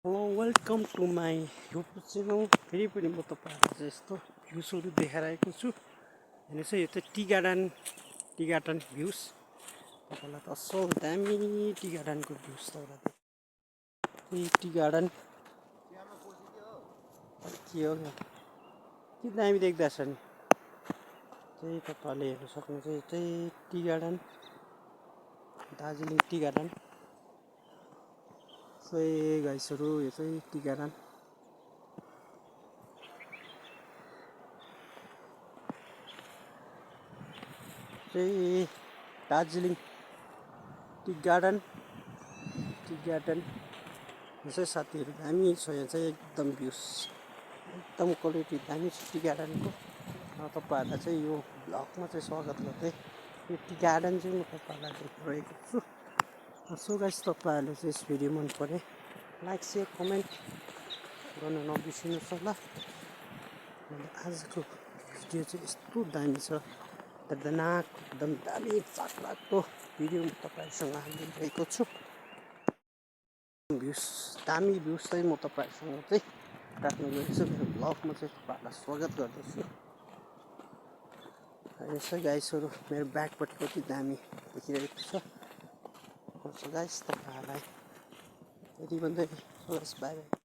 Hello welcome to my YouTube channel. फेरि पनि म तपाईँहरूलाई चाहिँ यस्तो भ्युजहरू देखाइरहेको छु। हेर्नुहोस् है, यो चाहिँ टी गार्डन भ्युज। तपाईँलाई त असल दामी टी गार्डनको भ्युज तपाईँलाई टी गार्डन के हो के दामी देख्दैछ नि चाहिँ तपाईँहरूले हेर्न सक्नुहुन्छ। यो चाहिँ tea garden, Darjeeling tea garden. So गाइसहरू, यो चाहिँ टी गार्डन चाहिँ दार्जिलिङ टी गार्डन यसै साथीहरू दामी छ। यहाँ चाहिँ एकदम भ्युज, एकदम क्वालिटी दामी छ टी गार्डनको। तपाईँहरूलाई चाहिँ यो ब्लगमा चाहिँ स्वागत गर्दै यो टी गार्डन चाहिँ म तपाईँहरूलाई देखाइरहेको छु। सो गाइस, तपाईँहरूले चाहिँ यस भिडियो मन परे लाइक सेयर कमेन्ट गर्न नबिर्सिनुहोस् होला। आजको भिडियो चाहिँ यस्तो दामी छ, दर्दनाक एकदम दामी चाखलाग्दो भिडियो म तपाईँहरूसँग हालिदिइरहेको छु। भ्युज, दामी भ्युज चाहिँ म तपाईँहरूसँग चाहिँ राख्ने गर्छु। मेरो ब्लगमा चाहिँ तपाईँहरूलाई स्वागत गर्दछु। यसै गाइसहरू, मेरो ब्याकपट्टि कति दामी देखिरहेको छ। गाइस, तपाईँहरूलाई यति भन्दै बाई बाई।